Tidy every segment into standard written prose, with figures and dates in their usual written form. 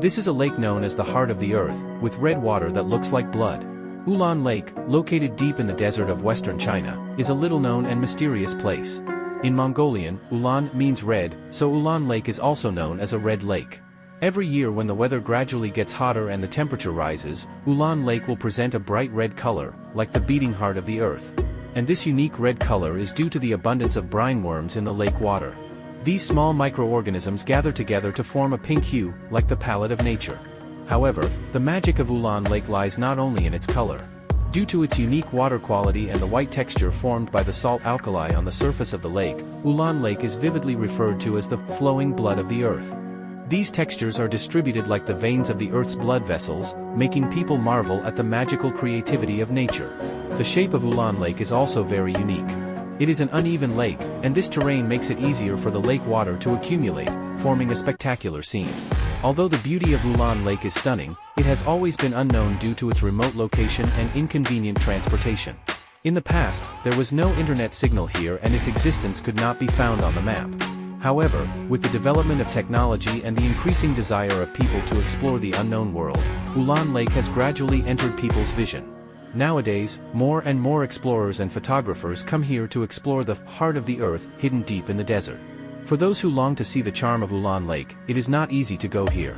This is a lake known as the heart of the earth, with red water that looks like blood. Ulan Lake, located deep in the desert of western China, is a little-known and mysterious place. In Mongolian, Ulan means red, so Ulan Lake is also known as a red lake. Every year when the weather gradually gets hotter and the temperature rises, Ulan Lake will present a bright red color, like the beating heart of the earth. And this unique red color is due to the abundance of brine worms in the lake water. These small microorganisms gather together to form a pink hue, like the palette of nature. However, the magic of Ulan Lake lies not only in its color. Due to its unique water quality and the white texture formed by the salt alkali on the surface of the lake, Ulan Lake is vividly referred to as the flowing blood of the earth. These textures are distributed like the veins of the earth's blood vessels, making people marvel at the magical creativity of nature. The shape of Ulan Lake is also very unique. It is an uneven lake, and this terrain makes it easier for the lake water to accumulate, forming a spectacular scene. Although the beauty of Ulan Lake is stunning, it has always been unknown due to its remote location and inconvenient transportation. In the past, there was no internet signal here and its existence could not be found on the map. However, with the development of technology and the increasing desire of people to explore the unknown world, Ulan Lake has gradually entered people's vision. Nowadays, more and more explorers and photographers come here to explore the heart of the earth hidden deep in the desert. For those who long to see the charm of Ulan Lake, it is not easy to go here.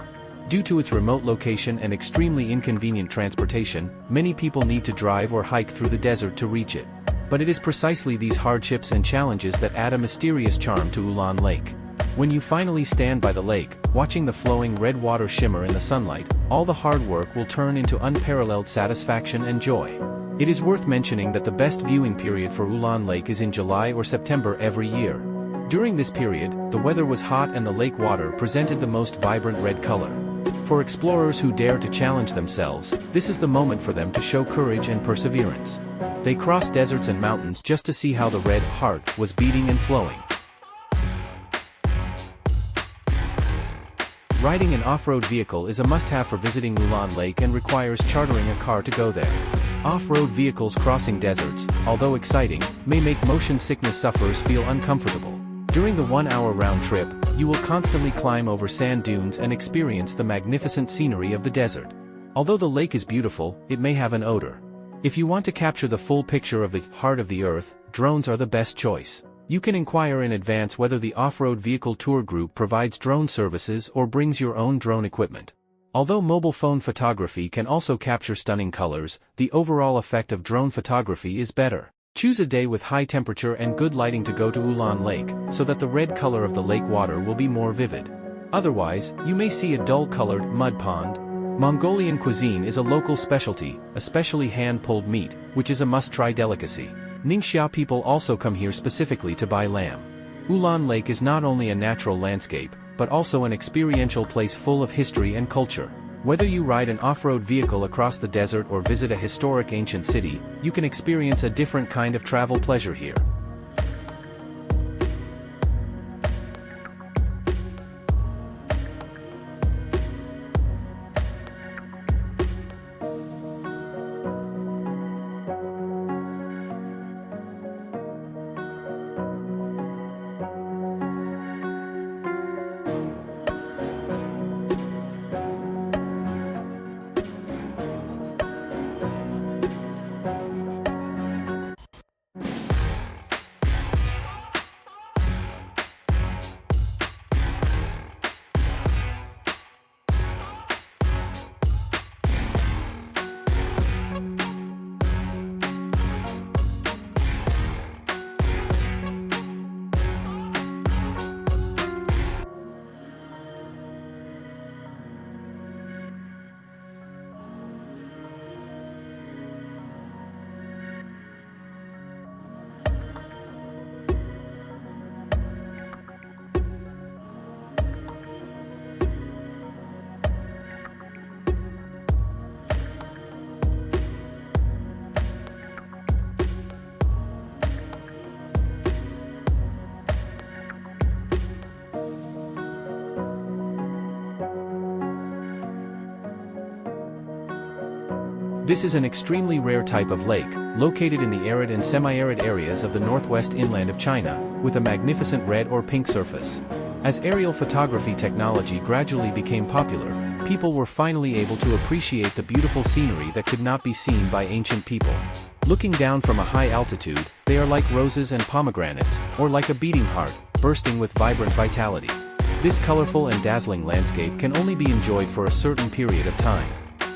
Due to its remote location and extremely inconvenient transportation, many people need to drive or hike through the desert to reach it. But it is precisely these hardships and challenges that add a mysterious charm to Ulan Lake. When you finally stand by the lake, watching the flowing red water shimmer in the sunlight, all the hard work will turn into unparalleled satisfaction and joy. It is worth mentioning that the best viewing period for Ulan Lake is in July or September every year. During this period, the weather was hot and the lake water presented the most vibrant red color. For explorers who dare to challenge themselves, this is the moment for them to show courage and perseverance. They cross deserts and mountains just to see how the red heart was beating and flowing. Riding an off-road vehicle is a must-have for visiting Ulan Lake and requires chartering a car to go there. Off-road vehicles crossing deserts, although exciting, may make motion sickness sufferers feel uncomfortable. During the 1-hour round trip, you will constantly climb over sand dunes and experience the magnificent scenery of the desert. Although the lake is beautiful, it may have an odor. If you want to capture the full picture of the heart of the earth, drones are the best choice. You can inquire in advance whether the off-road vehicle tour group provides drone services or brings your own drone equipment. Although mobile phone photography can also capture stunning colors, the overall effect of drone photography is better. Choose a day with high temperature and good lighting to go to Ulan Lake, so that the red color of the lake water will be more vivid. Otherwise, you may see a dull-colored mud pond. Mongolian cuisine is a local specialty, especially hand-pulled meat, which is a must-try delicacy. Ningxia people also come here specifically to buy lamb. Ulan Lake is not only a natural landscape, but also an experiential place full of history and culture. Whether you ride an off-road vehicle across the desert or visit a historic ancient city, you can experience a different kind of travel pleasure here. This is an extremely rare type of lake, located in the arid and semi-arid areas of the northwest inland of China, with a magnificent red or pink surface. As aerial photography technology gradually became popular, people were finally able to appreciate the beautiful scenery that could not be seen by ancient people. Looking down from a high altitude, they are like roses and pomegranates, or like a beating heart, bursting with vibrant vitality. This colorful and dazzling landscape can only be enjoyed for a certain period of time.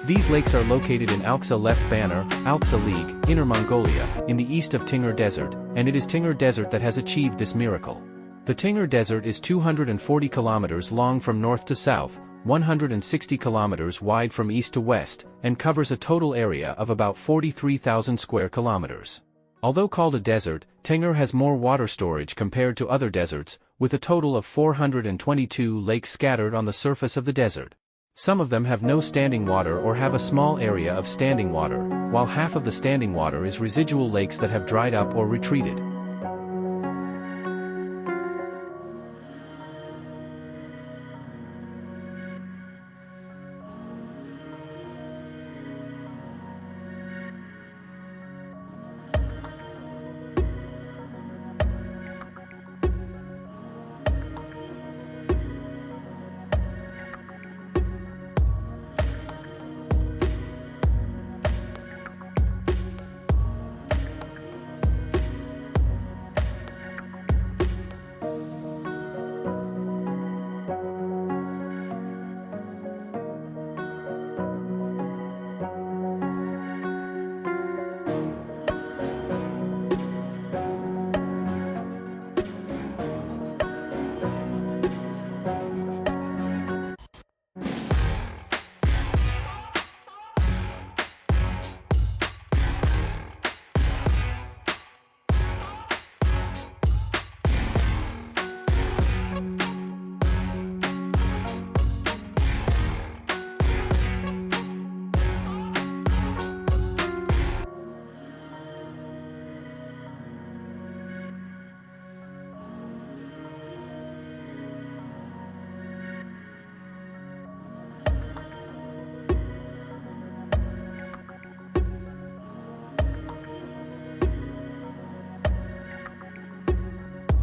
These lakes are located in Alxa Left Banner, Alxa League, Inner Mongolia, in the east of Tingir Desert, and it is Tingir Desert that has achieved this miracle. The Tingir Desert is 240 kilometers long from north to south, 160 kilometers wide from east to west, and covers a total area of about 43,000 square kilometers. Although called a desert, Tingir has more water storage compared to other deserts, with a total of 422 lakes scattered on the surface of the desert. Some of them have no standing water or have a small area of standing water, while half of the standing water is residual lakes that have dried up or retreated.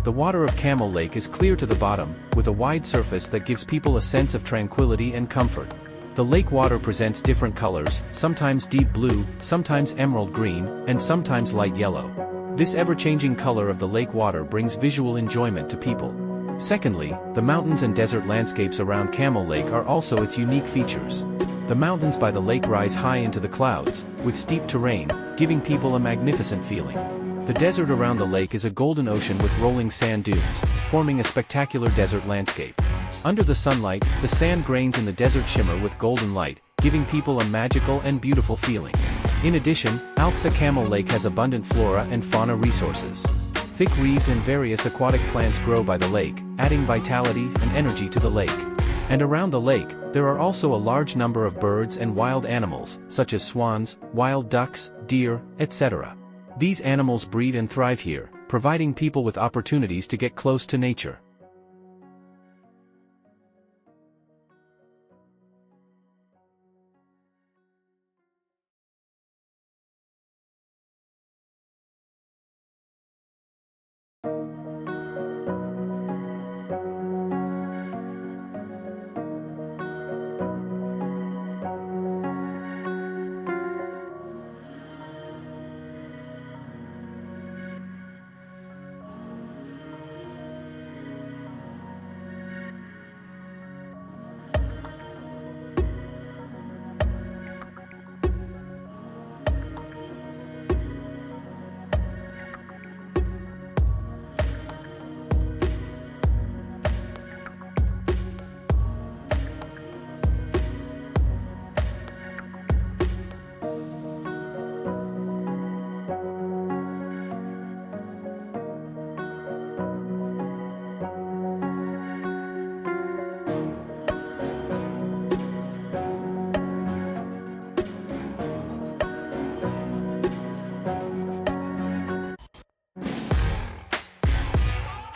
The water of Camel Lake is clear to the bottom, with a wide surface that gives people a sense of tranquility and comfort. The lake water presents different colors, sometimes deep blue, sometimes emerald green, and sometimes light yellow. This ever-changing color of the lake water brings visual enjoyment to people. Secondly, the mountains and desert landscapes around Camel Lake are also its unique features. The mountains by the lake rise high into the clouds, with steep terrain, giving people a magnificent feeling. The desert around the lake is a golden ocean with rolling sand dunes, forming a spectacular desert landscape. Under the sunlight, the sand grains in the desert shimmer with golden light, giving people a magical and beautiful feeling. In addition, Alxa Camel Lake has abundant flora and fauna resources. Thick reeds and various aquatic plants grow by the lake, adding vitality and energy to the lake. And around the lake, there are also a large number of birds and wild animals, such as swans, wild ducks, deer, etc. These animals breed and thrive here, providing people with opportunities to get close to nature.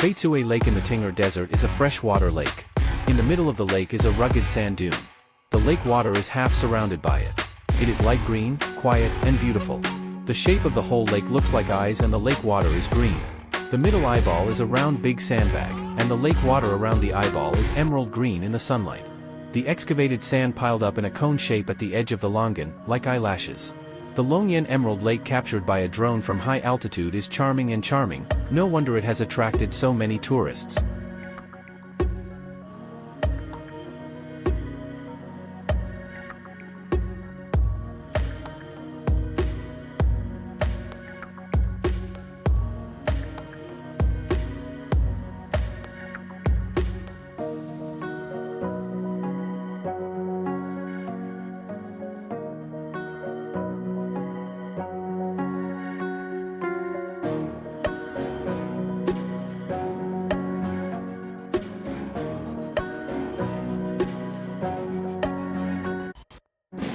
Faitsue Lake in the Tingir Desert is a freshwater lake. In the middle of the lake is a rugged sand dune. The lake water is half surrounded by it. It is light green, quiet, and beautiful. The shape of the whole lake looks like eyes and the lake water is green. The middle eyeball is a round big sandbag, and the lake water around the eyeball is emerald green in the sunlight. The excavated sand piled up in a cone shape at the edge of the longan, like eyelashes. The longan Emerald Lake captured by a drone from high altitude is charming, no wonder it has attracted so many tourists.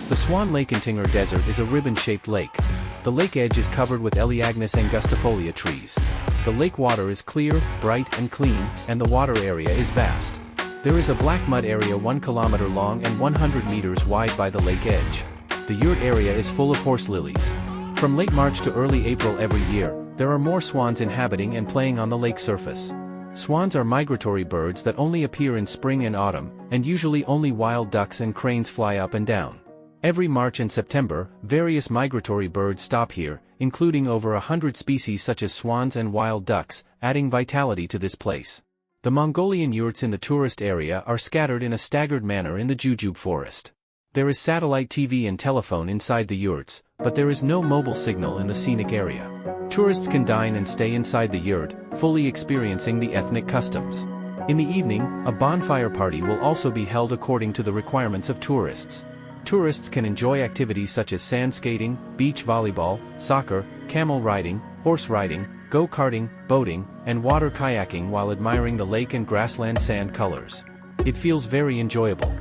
The Swan Lake in Tinger Desert is a ribbon-shaped lake. The lake edge is covered with Elaeagnus angustifolia trees. The lake water is clear, bright and clean, and the water area is vast. There is a black mud area 1 kilometer long and 100 meters wide by the lake edge. The yurt area is full of horse lilies. From late March to early April every year, there are more swans inhabiting and playing on the lake surface. Swans are migratory birds that only appear in spring and autumn, and usually only wild ducks and cranes fly up and down. Every March and September, various migratory birds stop here, including over 100 species such as swans and wild ducks, adding vitality to this place. The Mongolian yurts in the tourist area are scattered in a staggered manner in the jujube forest. There is satellite TV and telephone inside the yurts, but there is no mobile signal in the scenic area. Tourists can dine and stay inside the yurt, fully experiencing the ethnic customs. In the evening, a bonfire party will also be held according to the requirements of tourists. Tourists can enjoy activities such as sand skating, beach volleyball, soccer, camel riding, horse riding, go-karting, boating, and water kayaking while admiring the lake and grassland sand colors. It feels very enjoyable.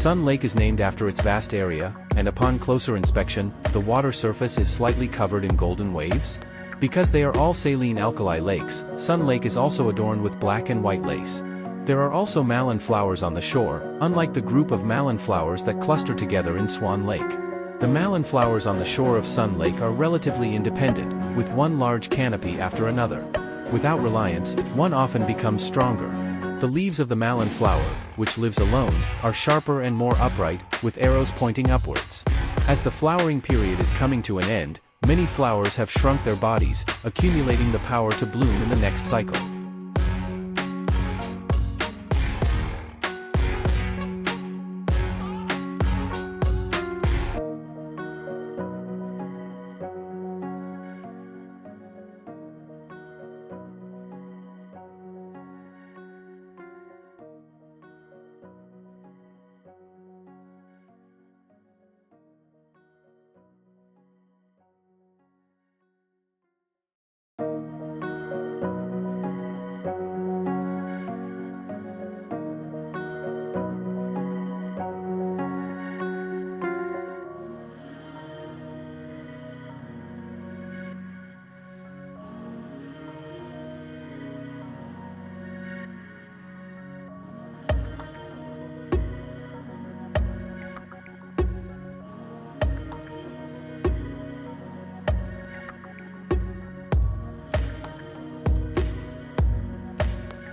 Sun Lake is named after its vast area, and upon closer inspection, the water surface is slightly covered in golden waves. Because they are all saline alkali lakes, Sun Lake is also adorned with black and white lace. There are also malin flowers on the shore, unlike the group of malin flowers that cluster together in Swan Lake. The malin flowers on the shore of Sun Lake are relatively independent, with one large canopy after another. Without reliance, one often becomes stronger. The leaves of the malin flower, which lives alone, are sharper and more upright, with arrows pointing upwards. As the flowering period is coming to an end, many flowers have shrunk their bodies, accumulating the power to bloom in the next cycle.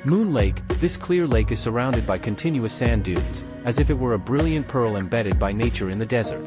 Moon Lake, this clear lake is surrounded by continuous sand dunes, as if it were a brilliant pearl embedded by nature in the desert.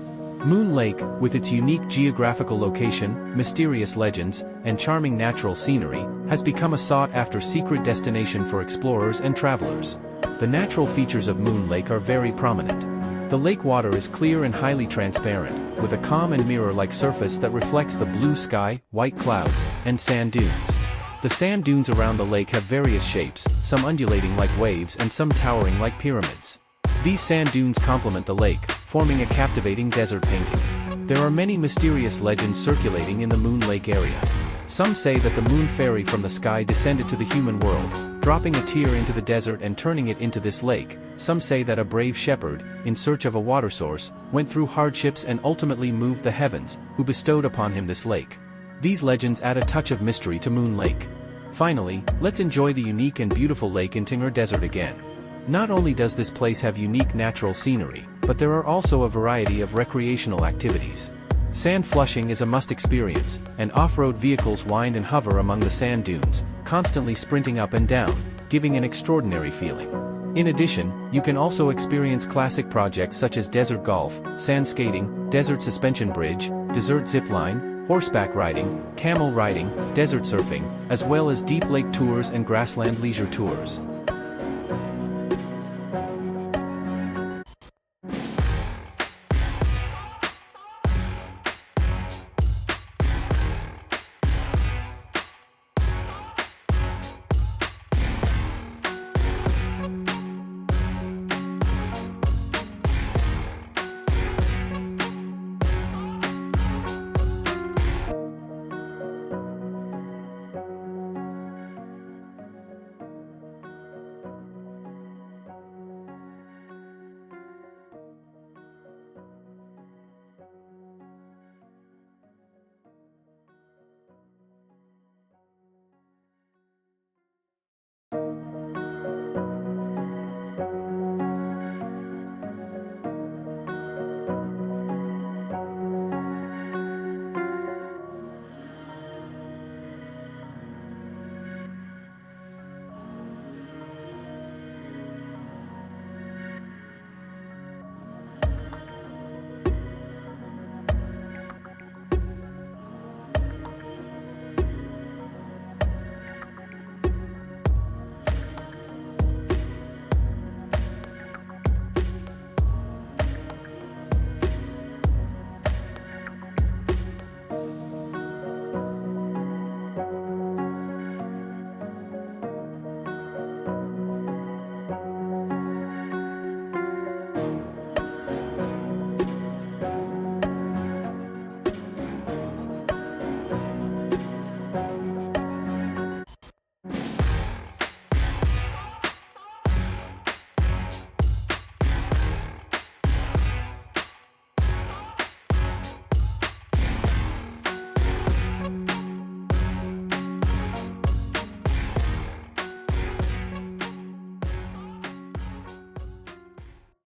Moon Lake, with its unique geographical location, mysterious legends, and charming natural scenery, has become a sought-after secret destination for explorers and travelers. The natural features of Moon Lake are very prominent. The lake water is clear and highly transparent, with a calm and mirror-like surface that reflects the blue sky, white clouds, and sand dunes. The sand dunes around the lake have various shapes, some undulating like waves and some towering like pyramids. These sand dunes complement the lake, forming a captivating desert painting. There are many mysterious legends circulating in the Moon Lake area. Some say that the moon fairy from the sky descended to the human world, dropping a tear into the desert and turning it into this lake. Some say that a brave shepherd, in search of a water source, went through hardships and ultimately moved the heavens, who bestowed upon him this lake. These legends add a touch of mystery to Moon Lake. Finally, let's enjoy the unique and beautiful lake in Tingher Desert again. Not only does this place have unique natural scenery, but there are also a variety of recreational activities. Sand flushing is a must experience, and off-road vehicles wind and hover among the sand dunes, constantly sprinting up and down, giving an extraordinary feeling. In addition, you can also experience classic projects such as desert golf, sand skating, desert suspension bridge, desert zipline, horseback riding, camel riding, desert surfing, as well as deep lake tours and grassland leisure tours.